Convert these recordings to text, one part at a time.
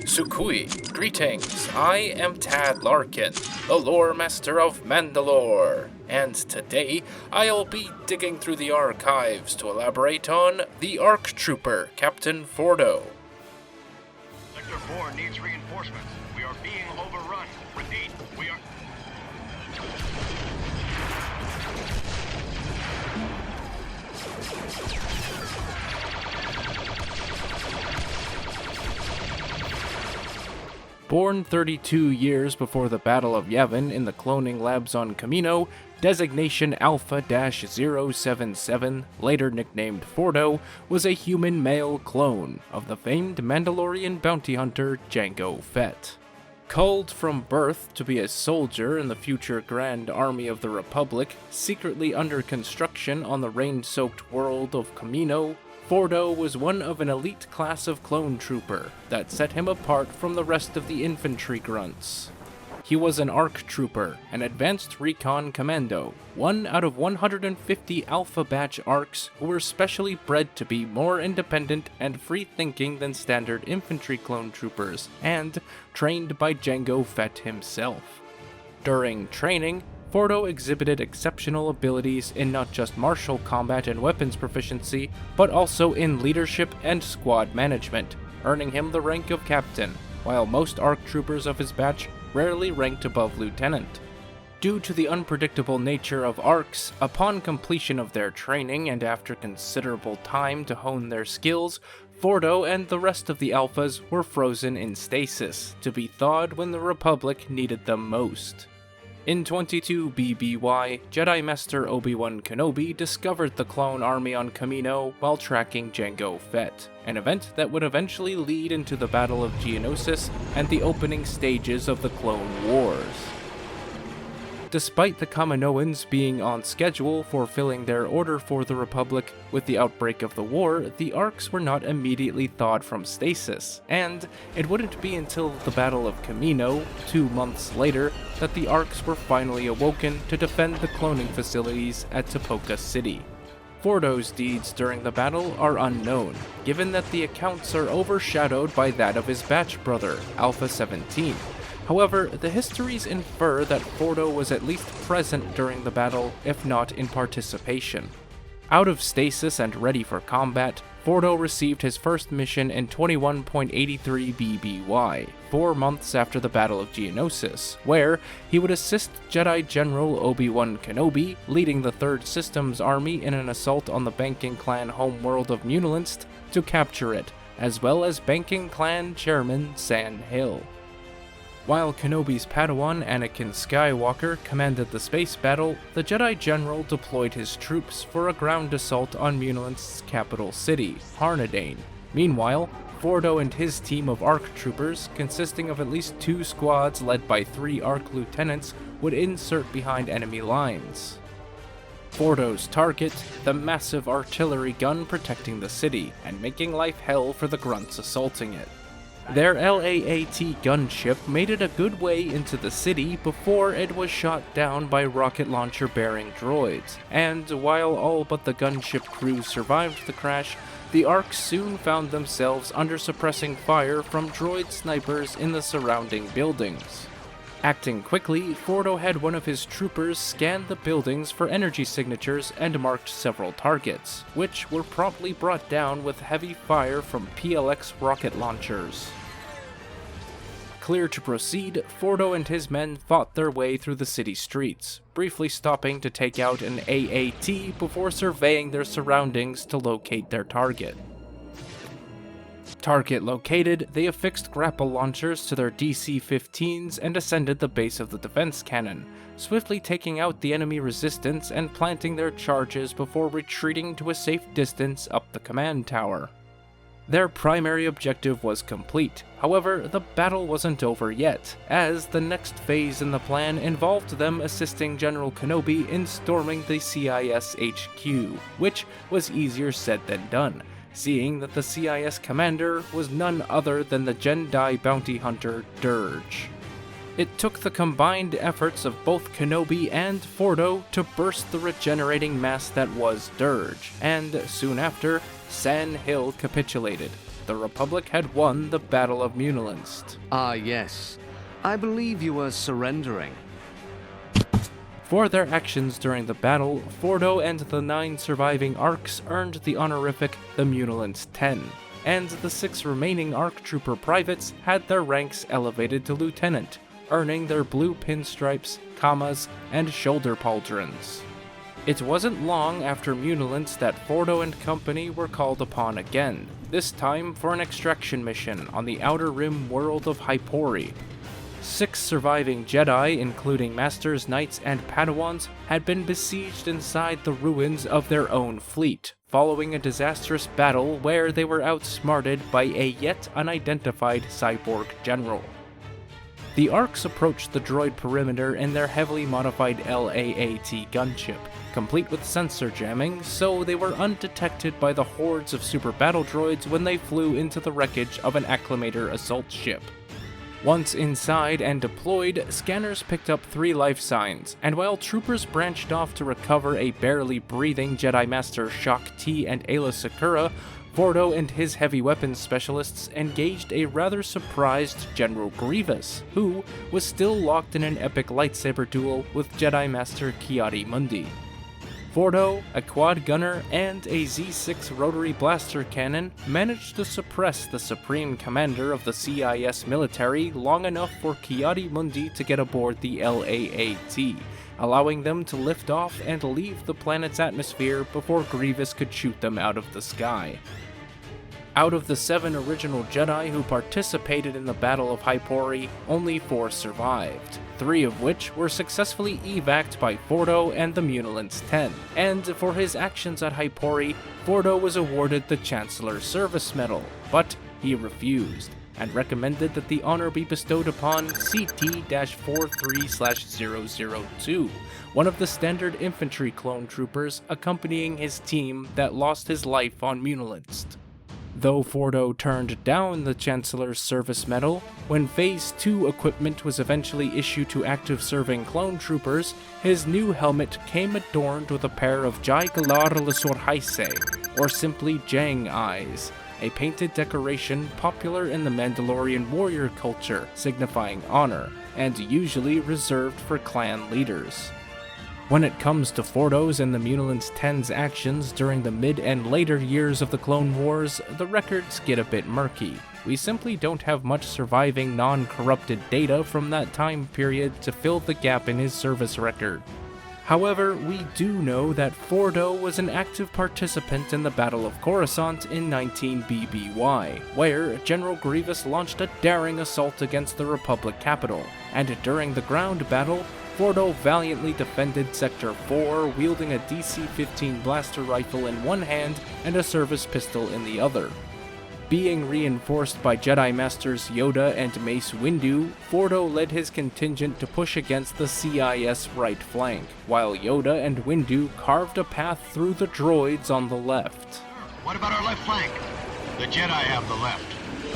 Sukui, greetings, I am Tad Larkin, the lore master of Manda-LORE, and today I'll be digging through the archives to elaborate on the ARC Trooper, Captain Fordo. Sector 4 needs reinforcements. We are being overrun. Repeat, we are... Born 32 years before the Battle of Yavin in the cloning labs on Kamino, designation Alpha-077, later nicknamed Fordo, was a human male clone of the famed Mandalorian bounty hunter Jango Fett. Culled from birth to be a soldier in the future Grand Army of the Republic, secretly under construction on the rain-soaked world of Kamino, Fordo was one of an elite class of clone trooper that set him apart from the rest of the infantry grunts. He was an ARC trooper, an advanced recon commando, one out of 150 Alpha Batch ARCs who were specially bred to be more independent and free-thinking than standard infantry clone troopers, and trained by Jango Fett himself. During training, Fordo exhibited exceptional abilities in not just martial combat and weapons proficiency, but also in leadership and squad management, earning him the rank of captain, while most ARC troopers of his batch rarely ranked above lieutenant. Due to the unpredictable nature of ARCs, upon completion of their training and after considerable time to hone their skills, Fordo and the rest of the Alphas were frozen in stasis, to be thawed when the Republic needed them most. In 22 BBY, Jedi Master Obi-Wan Kenobi discovered the clone army on Kamino while tracking Jango Fett, an event that would eventually lead into the Battle of Geonosis and the opening stages of the Clone Wars. Despite the Kaminoans being on schedule for filling their order for the Republic, with the outbreak of the war, the ARCs were not immediately thawed from stasis, and it wouldn't be until the Battle of Kamino, 2 months later, that the ARCs were finally awoken to defend the cloning facilities at Tipoca City. Fordo's deeds during the battle are unknown, given that the accounts are overshadowed by that of his batch brother, Alpha-17. However, the histories infer that Fordo was at least present during the battle, if not in participation. Out of stasis and ready for combat, Fordo received his first mission in 21.83 BBY, 4 months after the Battle of Geonosis, where he would assist Jedi General Obi-Wan Kenobi, leading the 3rd Systems Army in an assault on the Banking Clan homeworld of Munilinst, to capture it, as well as Banking Clan Chairman San Hill. While Kenobi's Padawan Anakin Skywalker commanded the space battle, the Jedi General deployed his troops for a ground assault on Munilinst's capital city, Harnadane. Meanwhile, Fordo and his team of ARC troopers, consisting of at least 2 squads led by 3 ARC lieutenants, would insert behind enemy lines. Fordo's target, the massive artillery gun protecting the city, and making life hell for the grunts assaulting it. Their LAAT gunship made it a good way into the city before it was shot down by rocket launcher-bearing droids, and while all but the gunship crew survived the crash, the ARCs soon found themselves under suppressing fire from droid snipers in the surrounding buildings. Acting quickly, Fordo had one of his troopers scan the buildings for energy signatures and marked several targets, which were promptly brought down with heavy fire from PLX rocket launchers. Clear to proceed, Fordo and his men fought their way through the city streets, briefly stopping to take out an AAT before surveying their surroundings to locate their target. Target located, they affixed grapple launchers to their DC-15s and ascended the base of the defense cannon, swiftly taking out the enemy resistance and planting their charges before retreating to a safe distance up the command tower. Their primary objective was complete, however, the battle wasn't over yet, as the next phase in the plan involved them assisting General Kenobi in storming the CIS HQ, which was easier said than done, seeing that the CIS commander was none other than the Jedi bounty hunter Dirge. It took the combined efforts of both Kenobi and Fordo to burst the regenerating mass that was Dirge, and soon after, San Hill capitulated. the Republic had won the Battle of Munilinst. Ah, yes. I believe you were surrendering. For their actions during the battle, Fordo and the 9 surviving ARCs earned the honorific the Munilinst 10, and the 6 remaining ARC Trooper privates had their ranks elevated to lieutenant, earning their blue pinstripes, commas, and shoulder pauldrons. It wasn't long after Munilinst that Fordo and company were called upon again, this time for an extraction mission on the Outer Rim world of Hypori. 6 surviving Jedi, including Masters, Knights, and Padawans, had been besieged inside the ruins of their own fleet, following a disastrous battle where they were outsmarted by a yet unidentified cyborg general. The ARCs approached the droid perimeter in their heavily modified LAAT gunship, complete with sensor jamming, so they were undetected by the hordes of super battle droids when they flew into the wreckage of an Acclamator assault ship. Once inside and deployed, scanners picked up 3 life signs, and while troopers branched off to recover a barely breathing Jedi Master Shock T and Ayla Secura, Fordo and his heavy weapons specialists engaged a rather surprised General Grievous, who was still locked in an epic lightsaber duel with Jedi Master Ki-Adi-Mundi. Fordo, a quad gunner, and a Z6 rotary blaster cannon managed to suppress the supreme commander of the CIS military long enough for Ki-Adi-Mundi to get aboard the LAAT, allowing them to lift off and leave the planet's atmosphere before Grievous could shoot them out of the sky. Out of the 7 original Jedi who participated in the Battle of Hypori, only 4 survived, 3 of which were successfully evac'd by Fordo and the Munilinst 10, and for his actions at Hypori, Fordo was awarded the Chancellor's Service Medal, but he refused, and recommended that the honor be bestowed upon CT-43/002, one of the standard infantry clone troopers accompanying his team that lost his life on Munilinst. Though Fordo turned down the Chancellor's Service Medal, when Phase 2 equipment was eventually issued to active-serving clone troopers, his new helmet came adorned with a pair of Jai Galar Lesorhaise, or simply Jang eyes, a painted decoration popular in the Mandalorian warrior culture, signifying honor, and usually reserved for clan leaders. When it comes to Fordo's and the Munilinst 10's actions during the mid and later years of the Clone Wars, the records get a bit murky. We simply don't have much surviving non-corrupted data from that time period to fill the gap in his service record. However, we do know that Fordo was an active participant in the Battle of Coruscant in 19 BBY, where General Grievous launched a daring assault against the Republic capital, and during the ground battle, Fordo valiantly defended Sector 4, wielding a DC-15 blaster rifle in one hand and a service pistol in the other. Being reinforced by Jedi Masters Yoda and Mace Windu, Fordo led his contingent to push against the CIS right flank, while Yoda and Windu carved a path through the droids on the left. What about our left flank? The Jedi have the left.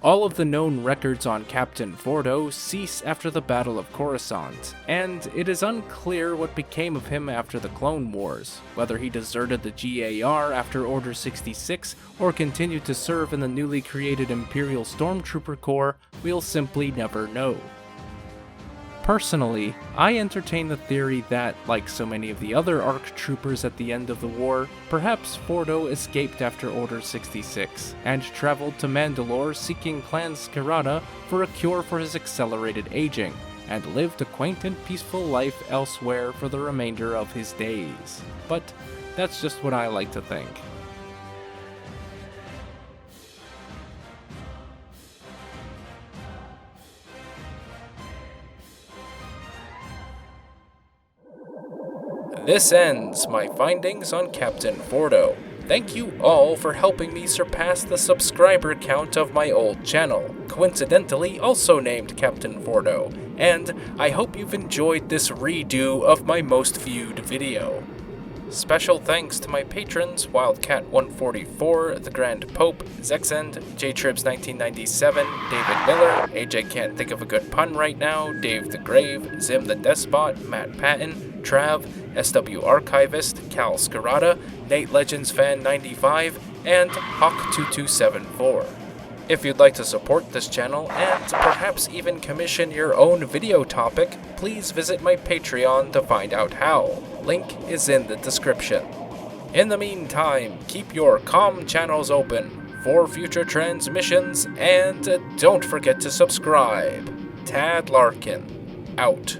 All of the known records on Captain Fordo cease after the Battle of Coruscant, and it is unclear what became of him after the Clone Wars, whether he deserted the GAR after Order 66 or continued to serve in the newly created Imperial Stormtrooper Corps, we'll simply never know. Personally, I entertain the theory that, like so many of the other ARC troopers at the end of the war, perhaps Fordo escaped after Order 66, and traveled to Manda-LORE seeking Clan Skirata for a cure for his accelerated aging, and lived a quaint and peaceful life elsewhere for the remainder of his days. But that's just what I like to think. This ends my findings on Captain Fordo. Thank you all for helping me surpass the subscriber count of my old channel, coincidentally also named Captain Fordo, and I hope you've enjoyed this redo of my most viewed video. Special thanks to my patrons, Wildcat144, The Grand Pope, Zexend, JTribs1997, David Miller, AJ Can't Think of a Good Pun Right Now, Dave the Grave, Zim the Despot, Matt Patton, Trav, SW Archivist, Cal Skirata, Nate Legends Fan 95, and Hawk2274. If you'd like to support this channel and perhaps even commission your own video topic, please visit my Patreon to find out how. Link is in the description. In the meantime, keep your comm channels open for future transmissions, and don't forget to subscribe. Tad Larkin, out.